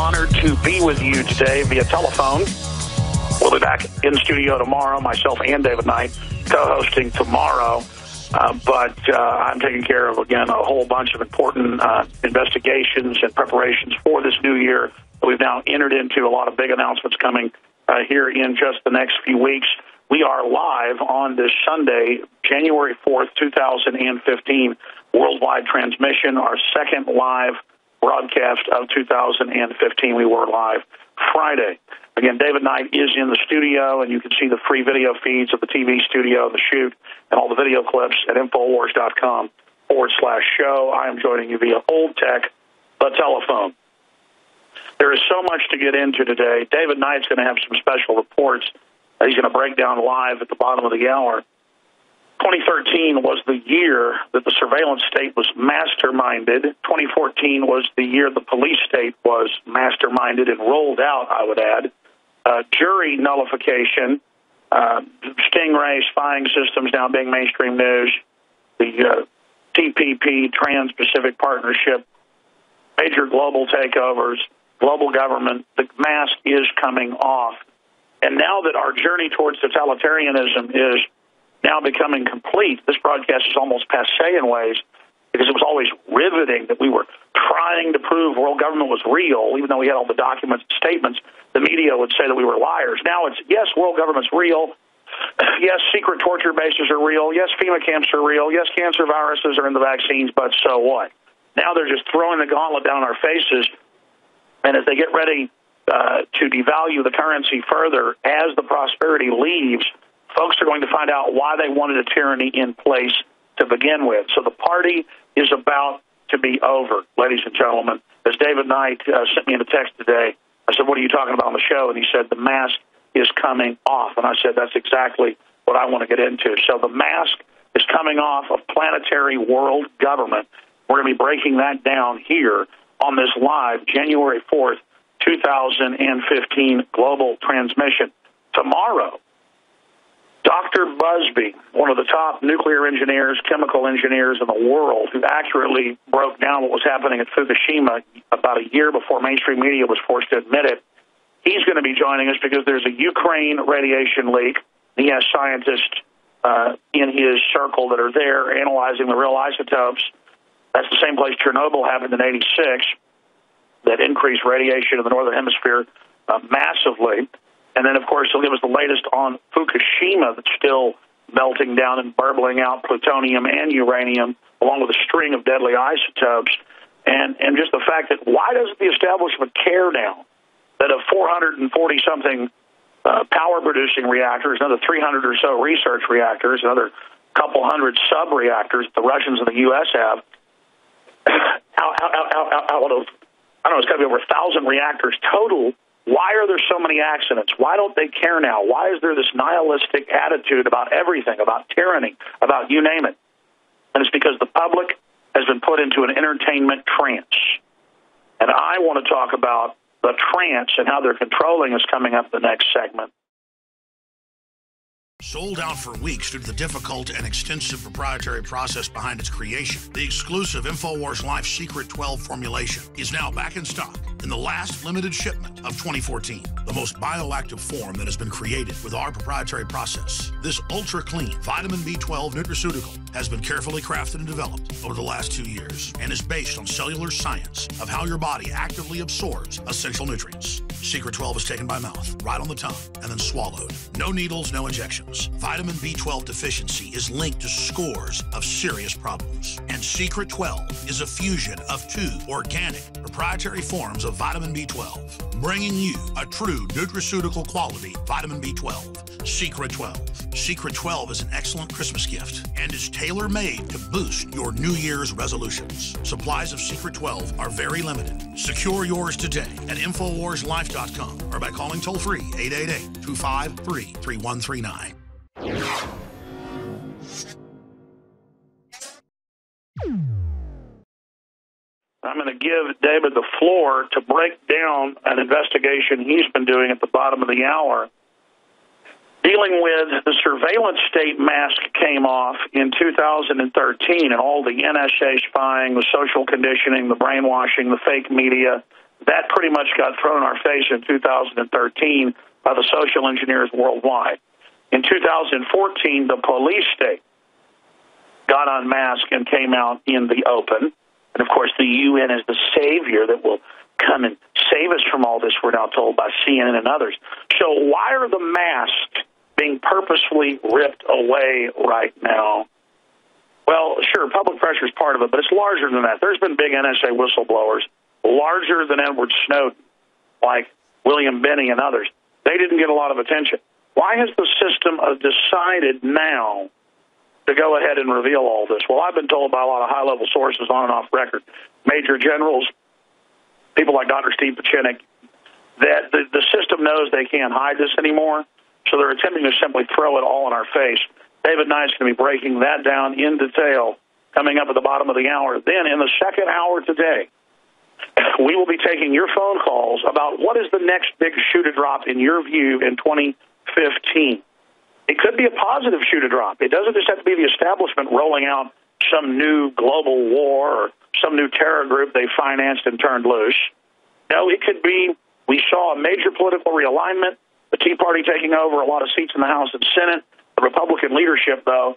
honored to be with you today via telephone. We'll be back in studio tomorrow, myself and David Knight, co-hosting tomorrow. But I'm taking care of, again, a whole bunch of important investigations and preparations for this new year that we've now entered into. A lot of big announcements coming here in just the next few weeks. We are live on this Sunday, January 4th, 2015, worldwide transmission, our second live broadcast of 2015. We were live Friday. Again, David Knight is in the studio, and you can see the free video feeds of the TV studio, the shoot, and all the video clips at infowars.com/show. I am joining you via Old Tech, the telephone. There is so much to get into today. David Knight's going to have some special reports that he's going to break down live at the bottom of the hour. 2013 was the year that the surveillance state was masterminded. 2014 was the year the police state was masterminded and rolled out, I would add. Jury nullification, Stingray spying systems now being mainstream news, the TPP, Trans-Pacific Partnership, major global takeovers, global government. The mask is coming off. And now that our journey towards totalitarianism is now becoming complete, this broadcast is almost passé in ways, because it was always riveting that we were trying to prove world government was real, even though we had all the documents and statements. The media would say that we were liars. Now it's, yes, world government's real. Yes, secret torture bases are real. Yes, FEMA camps are real. Yes, cancer viruses are in the vaccines, but so what? Now they're just throwing the gauntlet down our faces, and as they get ready to devalue the currency further, as the prosperity leaves, folks are going to find out why they wanted a tyranny in place to begin with. So the party is about to be over, ladies and gentlemen. As David Knight sent me in a text today, I said, what are you talking about on the show? And he said, the mask is coming off. And I said, that's exactly what I want to get into. So the mask is coming off of planetary world government. We're going to be breaking that down here on this live January 4th, 2015 global transmission. Tomorrow, Dr. Busby, one of the top nuclear engineers, chemical engineers in the world, who accurately broke down what was happening at Fukushima about a year before mainstream media was forced to admit it, he's going to be joining us because there's a Ukraine radiation leak. He has scientists in his circle that are there analyzing the real isotopes. That's the same place Chernobyl happened in '86, that increased radiation in the northern hemisphere massively. And then, of course, he'll give us the latest on Fukushima that's still melting down and burbling out plutonium and uranium, along with a string of deadly isotopes. And just the fact that why doesn't the establishment care now that of 440-something power-producing reactors, another 300 or so research reactors, another couple hundred sub-reactors the Russians and the U.S. have, out of, I don't know, it's got to be over 1,000 reactors total. Why are there so many accidents? Why don't they care now? Why is there this nihilistic attitude about everything, about tyranny, about you name it? And it's because the public has been put into an entertainment trance. And I want to talk about the trance and how they're controlling us coming up the next segment. Sold out for weeks due to the difficult and extensive proprietary process behind its creation, the exclusive InfoWars Life Secret 12 formulation is now back in stock in the last limited shipment of 2014. The most bioactive form that has been created with our proprietary process. This ultra-clean vitamin B12 nutraceutical has been carefully crafted and developed over the last 2 years and is based on cellular science of how your body actively absorbs essential nutrients. Secret 12 is taken by mouth, right on the tongue, and then swallowed. No needles, no injections. Vitamin B12 deficiency is linked to scores of serious problems. And Secret 12 is a fusion of 2 organic proprietary forms of vitamin B12, bringing you a true nutraceutical quality vitamin B12. Secret 12. Secret 12 is an excellent Christmas gift and is tailor-made to boost your New Year's resolutions. Supplies of Secret 12 are very limited. Secure yours today at InfoWarsLife.com or by calling toll-free 888-253-3139. I'm going to give David the floor to break down an investigation he's been doing at the bottom of the hour, dealing with the surveillance state mask came off in 2013, and all the NSA spying, the social conditioning, the brainwashing, the fake media, That pretty much got thrown in our face in 2013 by the social engineers worldwide. In 2014, the police state got unmasked and came out in the open. And, of course, the UN is the savior that will come and save us from all this, we're now told by CNN and others. So why are the masks being purposefully ripped away right now? Well, sure, public pressure is part of it, but it's larger than that. There's been big NSA whistleblowers, larger than Edward Snowden, like William Binney and others. They didn't get a lot of attention. Why has the system decided now to go ahead and reveal all this? Well, I've been told by a lot of high-level sources on and off record, major generals, people like Dr. Steve Pachinik, that the system knows they can't hide this anymore, so they're attempting to simply throw it all in our face. David Knight's going to be breaking that down in detail coming up at the bottom of the hour. Then, in the second hour today, we will be taking your phone calls about what is the next big shoot-a-drop in your view in 2015. It could be a positive shoot-a-drop. It doesn't just have to be the establishment rolling out some new global war or some new terror group they financed and turned loose. No, it could be we saw a major political realignment, the Tea Party taking over a lot of seats in the House and Senate, the Republican leadership, though,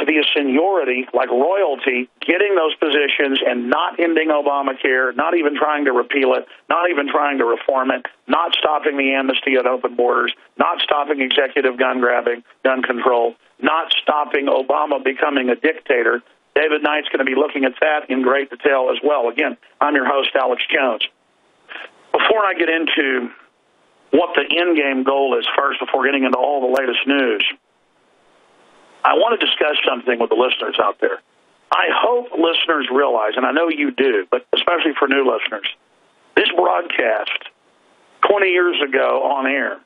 via seniority, like royalty, getting those positions and not ending Obamacare, not even trying to repeal it, not even trying to reform it, not stopping the amnesty at open borders, not stopping executive gun grabbing, gun control, not stopping Obama becoming a dictator. David Knight's going to be looking at that in great detail as well. Again, I'm your host, Alex Jones. Before I get into what the end-game goal is first, before getting into all the latest news, I want to discuss something with the listeners out there. I hope listeners realize, and I know you do, but especially for new listeners, this broadcast 20 years ago on air,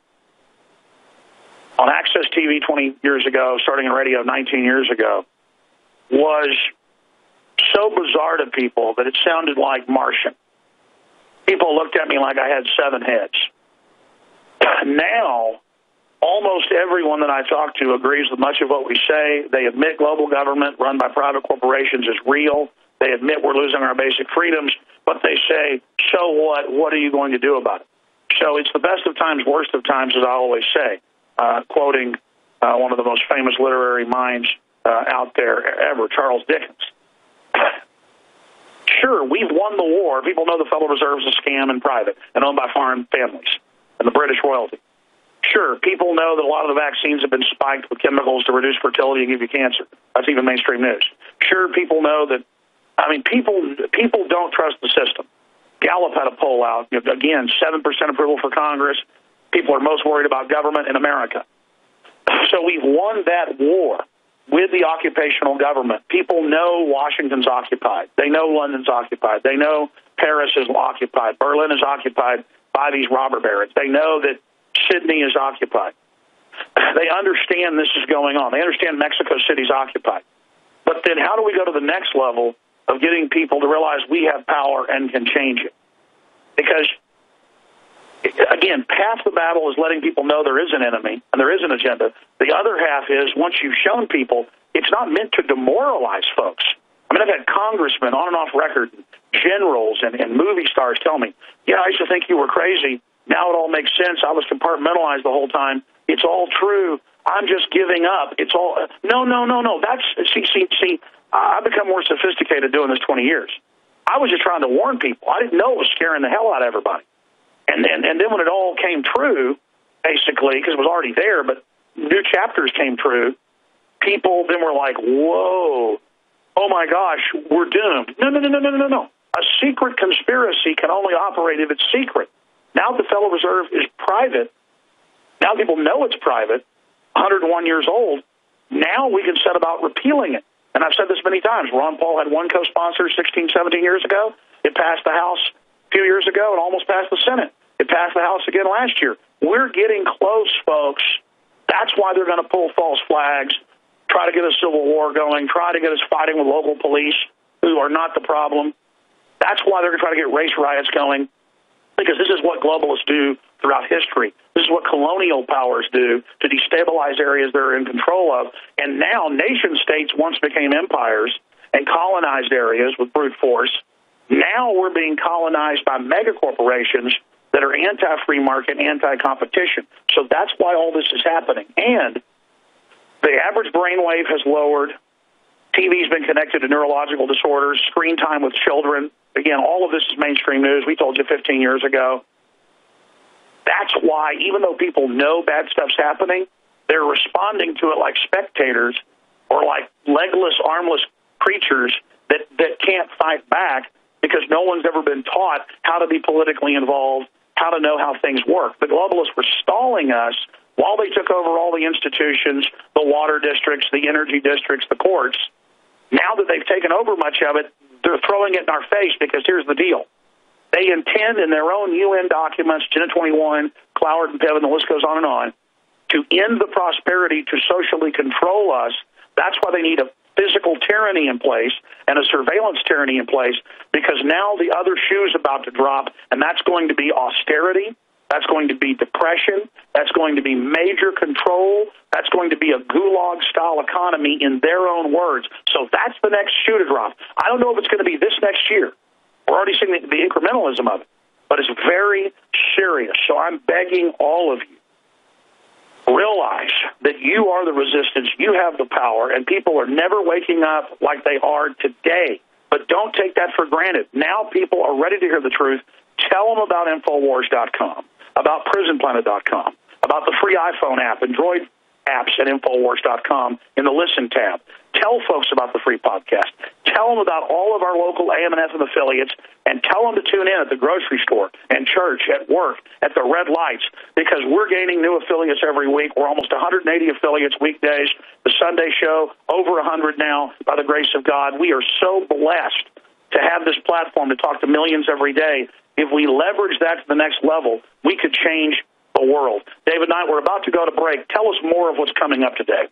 on Access TV 20 years ago, starting in radio 19 years ago, was so bizarre to people that it sounded like Martian. People looked at me like I had 7 heads. Now, almost everyone that I talk to agrees with much of what we say. They admit global government run by private corporations is real. They admit we're losing our basic freedoms, but they say, so what? What are you going to do about it? So it's the best of times, worst of times, as I always say, quoting one of the most famous literary minds out there ever, Charles Dickens. Sure, we've won the war. People know the Federal Reserve is a scam and private and owned by foreign families and the British royalty. Sure, people know that a lot of the vaccines have been spiked with chemicals to reduce fertility and give you cancer. That's even mainstream news. Sure, people know that, people don't trust the system. Gallup had a poll out. Again, 7% approval for Congress. People are most worried about government in America. So we've won that war with the occupational government. People know Washington's occupied. They know London's occupied. They know Paris is occupied. Berlin is occupied by these robber barons. They know that Sydney is occupied. They understand this is going on. They understand Mexico City's occupied. But then how do we go to the next level of getting people to realize we have power and can change it? Because, again, half the battle is letting people know there is an enemy and there is an agenda. The other half is, once you've shown people, it's not meant to demoralize folks. I mean, I've had congressmen on and off record, generals and movie stars tell me, yeah, I used to think you were crazy. Now it all makes sense. I was compartmentalized the whole time. It's all true. I'm just giving up. It's all no. That's see. I've become more sophisticated doing this 20 years. I was just trying to warn people. I didn't know it was scaring the hell out of everybody. And then when it all came true, basically, because it was already there, but new chapters came true, people then were like, whoa, oh my gosh, we're doomed. No. A secret conspiracy can only operate if it's secret. Now the Federal Reserve is private. Now people know it's private, 101 years old. Now we can set about repealing it. And I've said this many times. Ron Paul had one co-sponsor 16, 17 years ago. It passed the House a few years ago and almost passed the Senate. It passed the House again last year. We're getting close, folks. That's why they're going to pull false flags, try to get a civil war going, try to get us fighting with local police who are not the problem. That's why they're going to try to get race riots going, because this is what globalists do throughout history. This is what colonial powers do to destabilize areas they're in control of. And now nation states once became empires and colonized areas with brute force. Now we're being colonized by mega corporations that are anti-free market, anti-competition. So that's why all this is happening. And the average brainwave has lowered. TV's been connected to neurological disorders, screen time with children. Again, all of this is mainstream news. We told you 15 years ago. That's why, even though people know bad stuff's happening, they're responding to it like spectators or like legless, armless creatures that can't fight back because no one's ever been taught how to be politically involved, how to know how things work. The globalists were stalling us while they took over all the institutions, the water districts, the energy districts, the courts. Now that they've taken over much of it, they're throwing it in our face because here's the deal. They intend in their own UN documents, Agenda 21, Cloward and Piven, the list goes on, to end the prosperity, to socially control us. That's why they need a physical tyranny in place and a surveillance tyranny in place, because now the other shoe's about to drop, and that's going to be austerity. That's going to be depression. That's going to be major control. That's going to be a gulag-style economy in their own words. So that's the next shoe to drop. I don't know if it's going to be this next year. We're already seeing the incrementalism of it, but it's very serious. So I'm begging all of you, realize that you are the resistance, you have the power, and people are never waking up like they are today. But don't take that for granted. Now people are ready to hear the truth. Tell them about Infowars.com, about PrisonPlanet.com, about the free iPhone app, Android apps at Infowars.com in the Listen tab. Tell folks about the free podcast. Tell them about all of our local AM and FM affiliates, and tell them to tune in at the grocery store and church, at work, at the red lights, because we're gaining new affiliates every week. We're almost 180 affiliates weekdays. The Sunday show, over 100 now, by the grace of God. We are so blessed to have this platform to talk to millions every day. If we leverage that to the next level, we could change the world. David Knight, we're about to go to break. Tell us more of what's coming up today.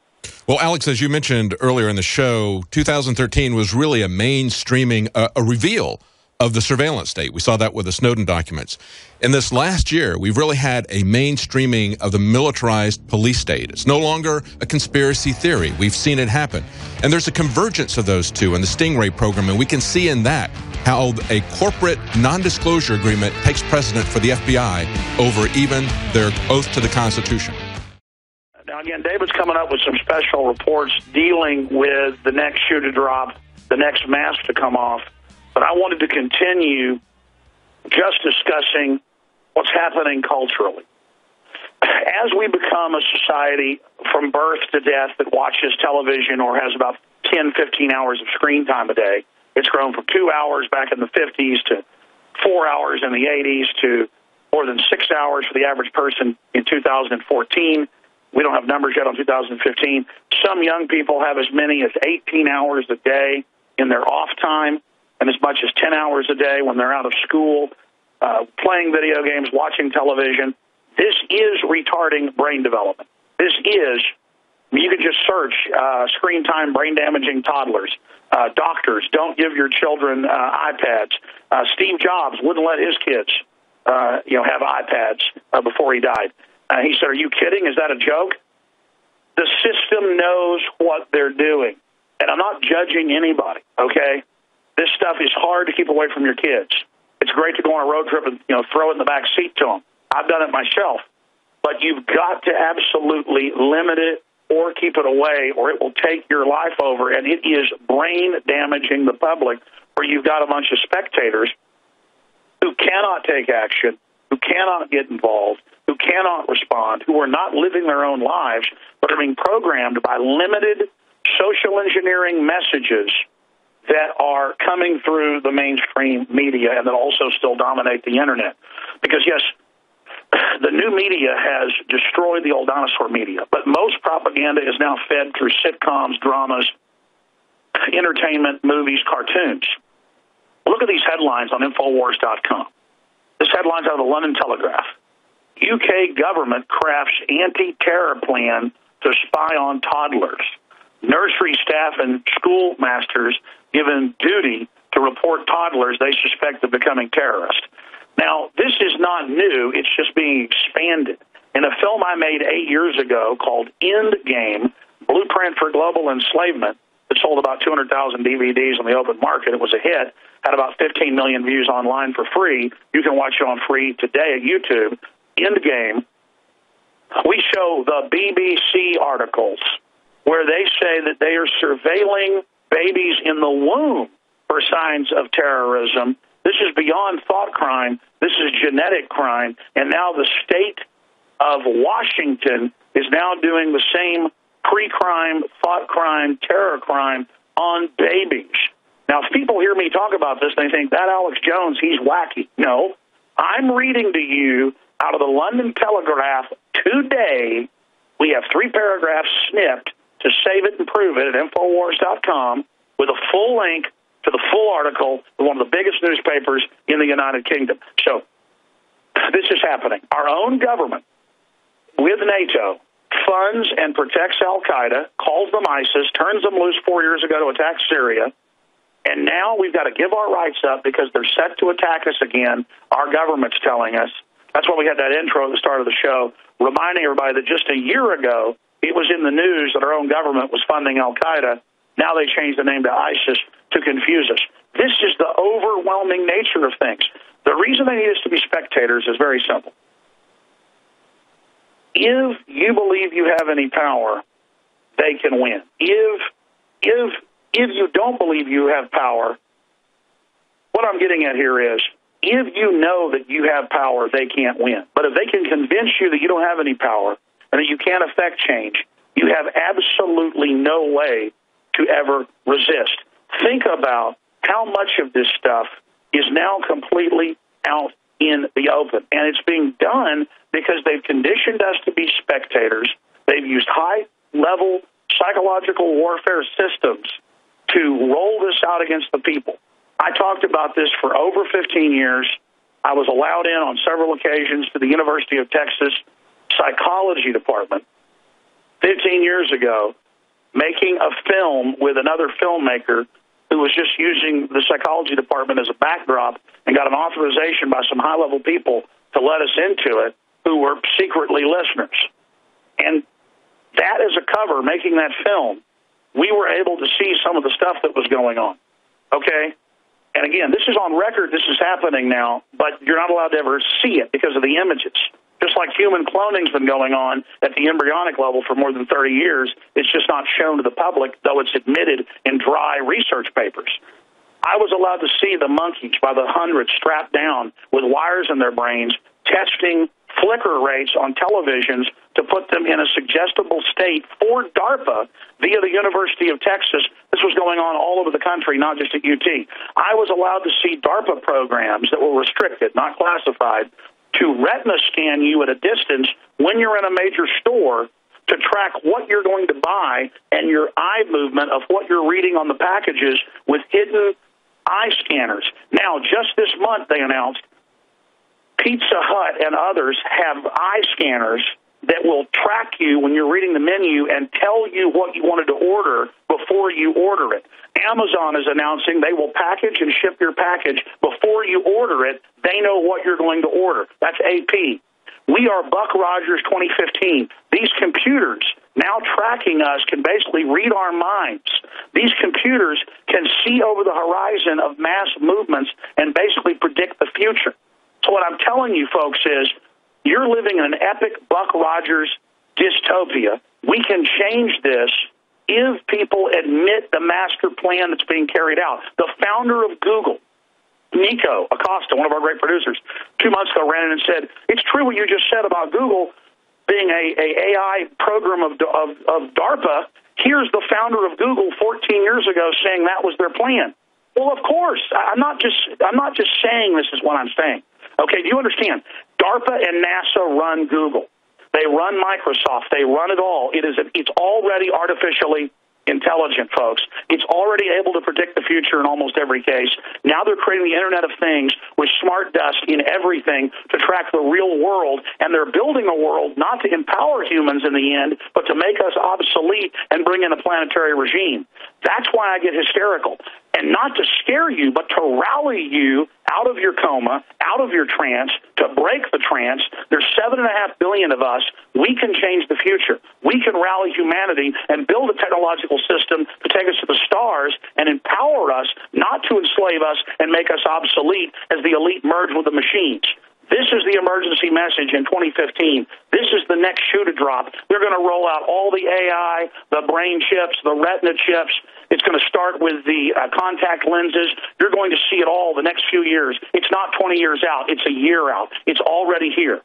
Well, Alex, as you mentioned earlier in the show, 2013 was really a mainstreaming, a reveal of the surveillance state. We saw that with the Snowden documents. In this last year, we've really had a mainstreaming of the militarized police state. It's no longer a conspiracy theory. We've seen it happen. And there's a convergence of those two in the Stingray program, and we can see in that how a corporate non-disclosure agreement takes precedent for the FBI over even their oath to the Constitution. Now, again, David's coming up with some special reports dealing with the next shoe to drop, the next mask to come off. But I wanted to continue just discussing what's happening culturally. As we become a society from birth to death that watches television or has about 10, 15 hours of screen time a day, it's grown from 2 hours back in the 50s to 4 hours in the 80s to more than 6 hours for the average person in 2014. We don't have numbers yet on 2015. Some young people have as many as 18 hours a day in their off time, and as much as 10 hours a day when they're out of school, playing video games, watching television. This is retarding brain development. This is, you can just search screen time brain-damaging toddlers. Doctors, don't give your children iPads. Steve Jobs wouldn't let his kids have iPads before he died. He said, "Are you kidding? Is that a joke?" The system knows what they're doing. And I'm not judging anybody, okay? This stuff is hard to keep away from your kids. It's great to go on a road trip and throw it in the back seat to them. I've done it myself. But you've got to absolutely limit it or keep it away, or it will take your life over. And it is brain damaging the public, where you've got a bunch of spectators who cannot take action, who cannot get involved, who cannot respond, who are not living their own lives, but are being programmed by limited social engineering messages that are coming through the mainstream media and that also still dominate the internet. Because, yes, the new media has destroyed the old dinosaur media, but most propaganda is now fed through sitcoms, dramas, entertainment, movies, cartoons. Look at these headlines on Infowars.com. This headline's out of the London Telegraph. UK government crafts anti-terror plan to spy on toddlers. Nursery staff and schoolmasters given duty to report toddlers they suspect of becoming terrorists. Now, this is not new. It's just being expanded. In a film I made 8 years ago called Endgame, Blueprint for Global Enslavement, that sold about 200,000 DVDs on the open market, it was a hit, had about 15 million views online for free. You can watch it on free today at YouTube. Endgame. We show the BBC articles where they say that they are surveilling babies in the womb for signs of terrorism. This is beyond thought crime. This is genetic crime. And now the state of Washington is now doing the same pre-crime, thought crime, terror crime on babies. Now, if people hear me talk about this, they think, that Alex Jones, he's wacky. No, I'm reading to you out of the London Telegraph today. We have 3 paragraphs snipped to save it and prove it at infowars.com with a full link to the full article with one of the biggest newspapers in the United Kingdom. So this is happening. Our own government, with NATO, funds and protects al-Qaeda, calls them ISIS, turns them loose 4 years ago to attack Syria, and now we've got to give our rights up because they're set to attack us again. Our government's telling us. That's why we had that intro at the start of the show, reminding everybody that just a year ago, it was in the news that our own government was funding al-Qaeda. Now they changed the name to ISIS to confuse us. This is the overwhelming nature of things. The reason they need us to be spectators is very simple. If you believe you have any power, they can win. If you don't believe you have power, what I'm getting at here is, if you know that you have power, they can't win. But if they can convince you that you don't have any power and that you can't affect change, you have absolutely no way to ever resist. Think about how much of this stuff is now completely out in the open. And it's being done because they've conditioned us to be spectators. They've used high-level psychological warfare systems to roll this out against the people. I talked about this for over 15 years. I was allowed in on several occasions to the University of Texas psychology department 15 years ago, making a film with another filmmaker who was just using the psychology department as a backdrop and got an authorization by some high-level people to let us into it who were secretly listeners. And that is a cover, making that film. We were able to see some of the stuff that was going on, okay? And again, this is on record, this is happening now, but you're not allowed to ever see it because of the images. Just like human cloning's been going on at the embryonic level for more than 30 years, it's just not shown to the public, though it's admitted in dry research papers. I was allowed to see the monkeys by the hundreds strapped down with wires in their brains, testing flicker rates on televisions to put them in a suggestible state for DARPA via the University of Texas. This was going on all over the country, not just at UT. I was allowed to see DARPA programs that were restricted, not classified, to retina scan you at a distance when you're in a major store to track what you're going to buy and your eye movement of what you're reading on the packages with hidden eye scanners. Now, just this month, they announced Pizza Hut and others have eye scanners that will track you when you're reading the menu and tell you what you wanted to order before you order it. Amazon is announcing they will package and ship your package before you order it. They know what you're going to order. That's AP. We are Buck Rogers 2015. These computers now tracking us can basically read our minds. These computers can see over the horizon of mass movements and basically predict the future. So what I'm telling you, folks, is you're living in an epic Buck Rogers dystopia. We can change this if people admit the master plan that's being carried out. The founder of Google, Nico Acosta, one of our great producers, 2 months ago ran in and said, it's true what you just said about Google being a AI program of DARPA. Here's the founder of Google 14 years ago saying that was their plan. Well, of course, I'm not just saying this is what I'm saying. Okay, do you understand? DARPA and NASA run Google. They run Microsoft. They run it all. It's already artificially intelligent, folks. It's already able to predict the future in almost every case. Now they're creating the Internet of Things with smart dust in everything to track the real world, and they're building a world not to empower humans in the end, but to make us obsolete and bring in a planetary regime. That's why I get hysterical. And not to scare you, but to rally you out of your coma, out of your trance, to break the trance. They're 7.5 billion of us, we can change the future. We can rally humanity and build a technological system to take us to the stars and empower us, not to enslave us and make us obsolete as the elite merge with the machines. This is the emergency message in 2015. This is the next shoe to drop. They're going to roll out all the AI, the brain chips, the retina chips. It's going to start with the contact lenses. You're going to see it all the next few years. It's not 20 years out. It's a year out. It's already here.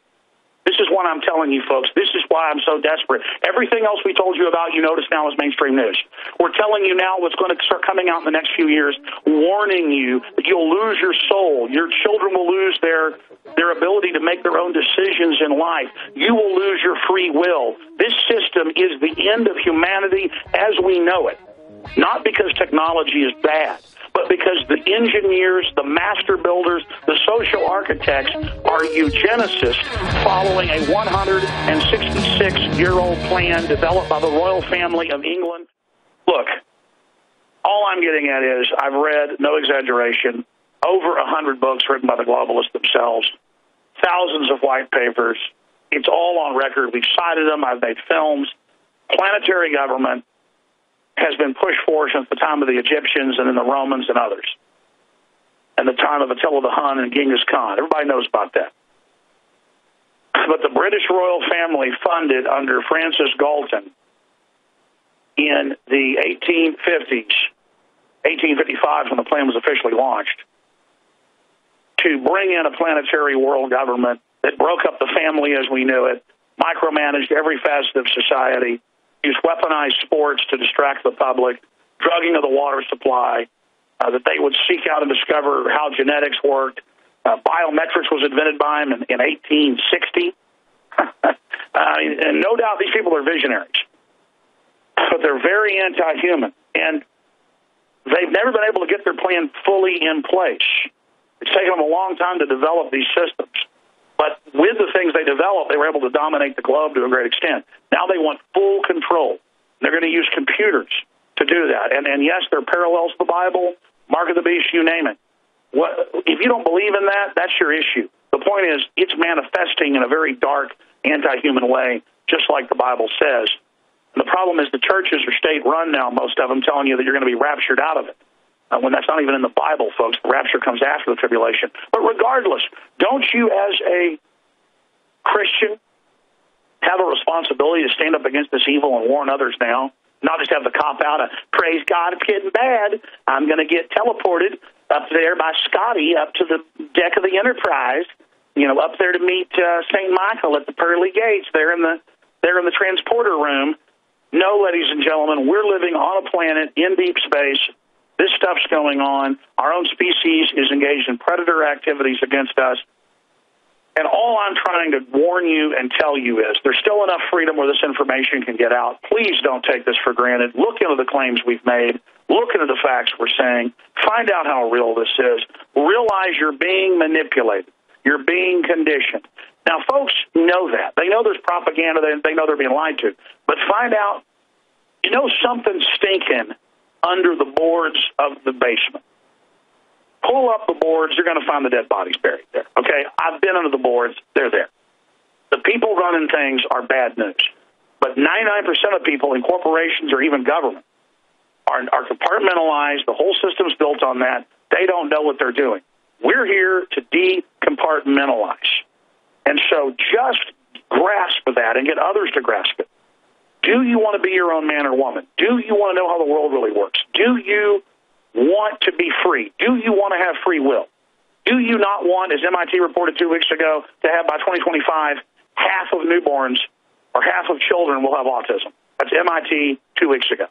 This is what I'm telling you, folks. This is why I'm so desperate. Everything else we told you about, you notice now, is mainstream news. We're telling you now what's going to start coming out in the next few years, warning you that you'll lose your soul. Your children will lose their ability to make their own decisions in life. You will lose your free will. This system is the end of humanity as we know it. Not because technology is bad, but because the engineers, the master builders, the social architects are eugenicists following a 166-year-old plan developed by the royal family of England. Look, all I'm getting at is I've read, no exaggeration, over 100 books written by the globalists themselves, thousands of white papers. It's all on record. We've cited them. I've made films. Planetary government has been pushed for since the time of the Egyptians and then the Romans and others, and the time of Attila the Hun and Genghis Khan. Everybody knows about that. But the British royal family funded under Francis Galton in the 1850s, 1855 when the plan was officially launched, to bring in a planetary world government that broke up the family as we knew it, micromanaged every facet of society, used weaponized sports to distract the public, drugging of the water supply, that they would seek out and discover how genetics worked. Biometrics was invented by them in 1860. And no doubt these people are visionaries, but they're very anti-human, and they've never been able to get their plan fully in place. It's taken them a long time to develop these systems. But with the things they developed, they were able to dominate the globe to a great extent. Now they want full control. They're going to use computers to do that. And yes, there are parallels to the Bible, Mark of the Beast, you name it. If you don't believe in that, that's your issue. The point is, it's manifesting in a very dark, anti-human way, just like the Bible says. And the problem is the churches are state-run now, most of them, telling you that you're going to be raptured out of it. When that's not even in the Bible, folks. The rapture comes after the tribulation. But regardless, don't you as a Christian have a responsibility to stand up against this evil and warn others now? Not just have the cop-out of, praise God, it's getting bad. I'm going to get teleported up there by Scotty up to the deck of the Enterprise, up there to meet St. Michael at the pearly gates. They're in the transporter room. No, ladies and gentlemen, we're living on a planet in deep space. This stuff's going on. Our own species is engaged in predator activities against us. And all I'm trying to warn you and tell you is there's still enough freedom where this information can get out. Please don't take this for granted. Look into the claims we've made. Look into the facts we're saying. Find out how real this is. Realize you're being manipulated. You're being conditioned. Now, folks know that. They know there's propaganda. They know they're being lied to. But find out, something's stinking under the boards of the basement. Pull up the boards, you're going to find the dead bodies buried there. Okay? I've been under the boards. They're there. The people running things are bad news. But 99% of people in corporations or even government are compartmentalized. The whole system's built on that. They don't know what they're doing. We're here to decompartmentalize. And so just grasp that and get others to grasp it. Do you want to be your own man or woman? Do you want to know how the world really works? Do you want to be free? Do you want to have free will? Do you not want, as MIT reported 2 weeks ago, to have by 2025, half of newborns or half of children will have autism? That's MIT 2 weeks ago.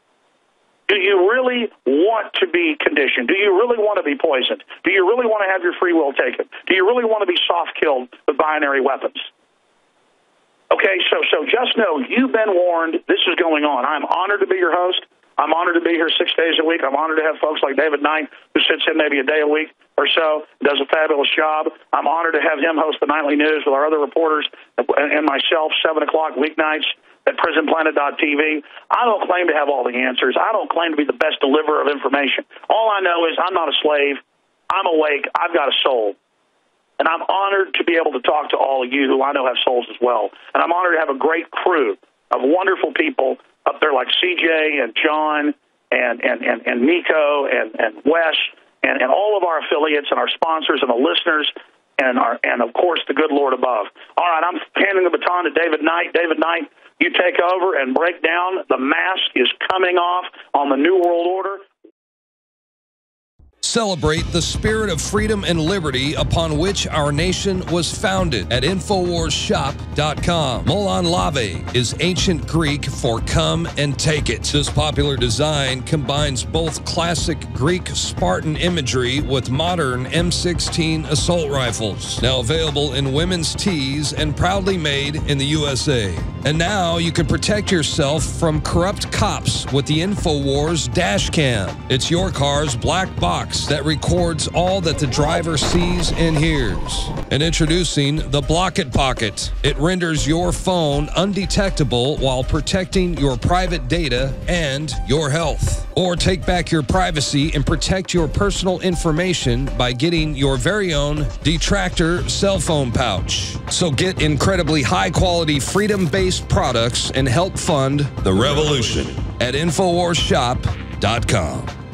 Do you really want to be conditioned? Do you really want to be poisoned? Do you really want to have your free will taken? Do you really want to be soft-killed with binary weapons? Okay, so just know you've been warned. This is going on. I'm honored to be your host. I'm honored to be here 6 days a week. I'm honored to have folks like David Knight, who sits in maybe a day a week or so, does a fabulous job. I'm honored to have him host the Nightly News with our other reporters and myself, 7 o'clock weeknights at prisonplanet.tv. I don't claim to have all the answers. I don't claim to be the best deliverer of information. All I know is I'm not a slave. I'm awake. I've got a soul. And I'm honored to be able to talk to all of you who I know have souls as well. And I'm honored to have a great crew of wonderful people up there like CJ and John and Nico and Wes and all of our affiliates and our sponsors and the listeners and of course the good Lord above. All right, I'm handing the baton to David Knight. David Knight, you take over and break down. The mask is coming off on the New World Order. Celebrate the spirit of freedom and liberty upon which our nation was founded at infowarsshop.com. Molon Lave is ancient Greek for come and take it. This popular design combines both classic Greek Spartan imagery with modern M16 assault rifles. Now available in women's tees and proudly made in the USA. And now you can protect yourself from corrupt cops with the InfoWars dash cam. It's your car's black box that records all that the driver sees and hears. And introducing the Block It Pocket. It renders your phone undetectable while protecting your private data and your health. Or take back your privacy and protect your personal information by getting your very own Detractor cell phone pouch. So get incredibly high-quality, freedom-based products and help fund the revolution at InfoWarsShop.com.